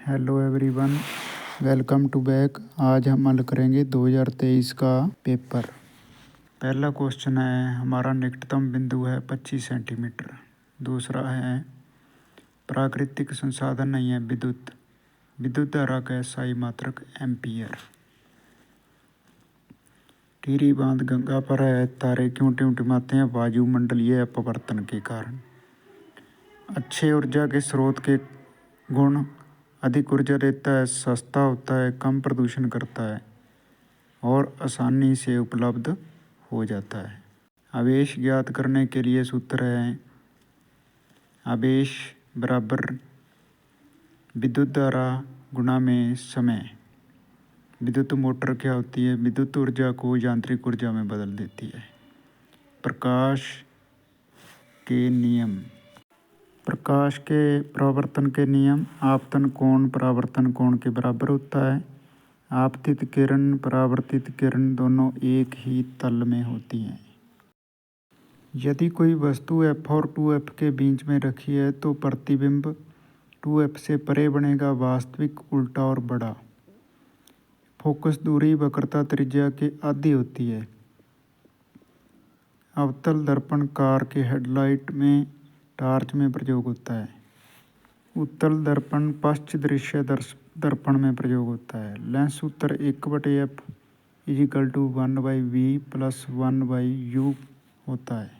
Hello everyone, welcome to back. आज हम हल करेंगे 2023 का पेपर। पहला क्वेश्चन है, हमारा निकटतम बिंदु है 25 सेंटीमीटर। दूसरा है, प्राकृतिक संसाधन नहीं है विद्युत, विद्युत धारा का SI मात्रक एम्पियर। टिहरी बांध गंगा पर है, तारे क्यों टिमटिमाते हैं? वायुमंडलीय अपवर्तन के कारण। अच्छे ऊर्जा के स्रोत के गुण: अधिक ऊर्जा देता है, सस्ता होता है, कम प्रदूषण करता है और आसानी से उपलब्ध हो जाता है। आवेश ज्ञात करने के लिए सूत्र है, आवेश बराबर विद्युत धारा गुणा में समय। विद्युत मोटर क्या होती है? विद्युत ऊर्जा को यांत्रिक ऊर्जा में बदल देती है। प्रकाश के नियम। प्रकाश के परावर्तन के नियम: आपतन कोण परावर्तन कोण के बराबर होता है। आपतित किरण परावर्तित किरण दोनों एक ही तल में होती हैं। यदि कोई वस्तु F और 2F के बीच में रखी है तो प्रतिबिंब 2F से परे बनेगा, वास्तविक उल्टा और बड़ा। फोकस दूरी वक्रता त्रिज्या के आधी होती है। अवतल दर्पण कार के हेडलाइट में टार्च में प्रयोग होता है। उत्तल दर्पण पश्च दृश्य दर्पण में प्रयोग होता है। लेंस सूत्र 1/F = 1/V + 1/U होता है।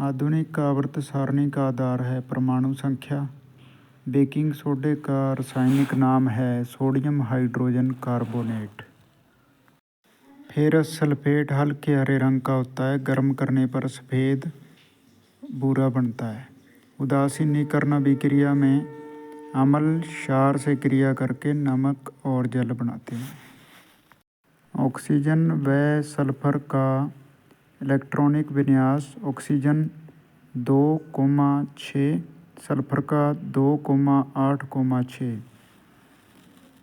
आधुनिक आवर्त सारणी का आधार है परमाणु संख्या। बेकिंग सोडे का रासायनिक नाम है sodium hydrogen carbonate. Ferrous sulphate हल्के हरे रंग का होता है, गर्म करने पर सफ़ेद भूरा बनता है। उदासीनीकरण अभिक्रिया में अम्ल क्षार से क्रिया करके नमक और जल बनाते हैं। ऑक्सीजन व सल्फर का इलेक्ट्रॉनिक विन्यास: ऑक्सीजन 2,6, सल्फर का 2,8,6।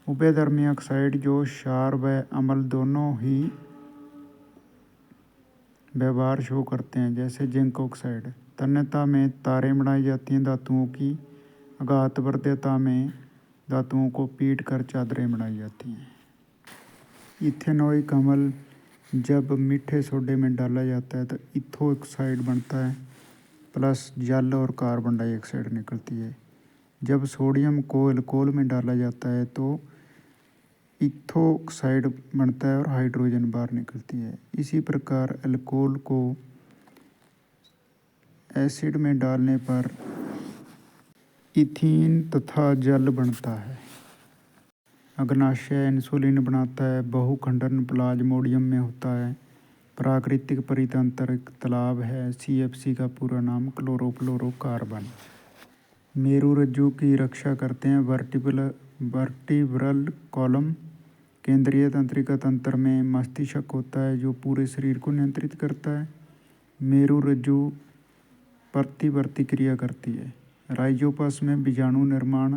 उभयधर्मी ऑक्साइड जो क्षार व अम्ल दोनों ही व्यवहार शो करते हैं, जैसे जिंक ऑक्साइड। तन्यता में तारें बनाई जाती हैं धातुओं की। आघातवर्ध्यता में धातुओं को पीट कर चादरें बनाई जाती हैं। इथेनॉइक अम्ल जब मीठे सोडे में डाला जाता है तो इथो ऑक्साइड बनता है प्लस जल और कार्बन डाइऑक्साइड निकलती है। जब सोडियम को अल्कोहल में डाला जाता है तो इथो ऑक्साइड बनता है और हाइड्रोजन बाहर निकलती है। इसी प्रकार अल्कोहल को एसिड में डालने पर इथीन तथा जल बनता है। अग्नाशय इंसुलिन बनाता है। बहुखंडन प्लाज्मोडियम में होता है। प्राकृतिक परितंत्र एक तालाब है। CFC का पूरा नाम क्लोरोफ्लोरोकार्बन। मेरु रज्जु की रक्षा करते हैं वर्टिब्रल कॉलम। केंद्रीय तंत्रिका तंत्र में मस्तिष्क होता है जो पूरे शरीर को नियंत्रित करता है। मेरु रज्जु प्रतिवर्ती क्रिया करती है। राइजोपस में बीजाणु निर्माण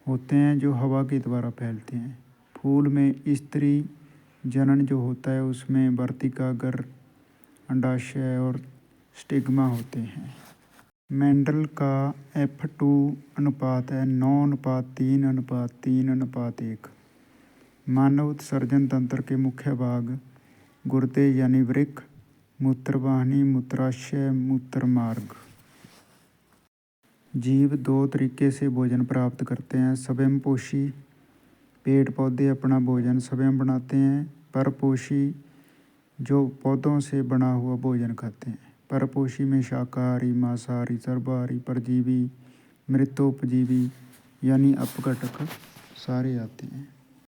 होते हैं जो हवा के द्वारा फैलते हैं। फूल में स्त्री जनन जो होता है उसमें वर्तिकाग्र, अंडाशय और स्टिग्मा होते हैं। मेंडल का F2 अनुपात है 9:3:3:1। मानव उत्सर्जन तंत्र के मुख्य भाग: गुर्दे यानी वृक्क, मूत्रवाहिनी, मूत्राशय, मूत्रमार्ग। जीव 2 तरीके से भोजन प्राप्त करते हैं: स्वयंपोषी, पेड़ पौधे अपना भोजन स्वयं बनाते हैं। परपोषी, जो पौधों से बना हुआ भोजन खाते हैं। परपोषी में शाकाहारी, मांसाहारी, सर्वाहारी, परजीवी, मृतोपजीवी यानी अपघटक सारे आते हैं।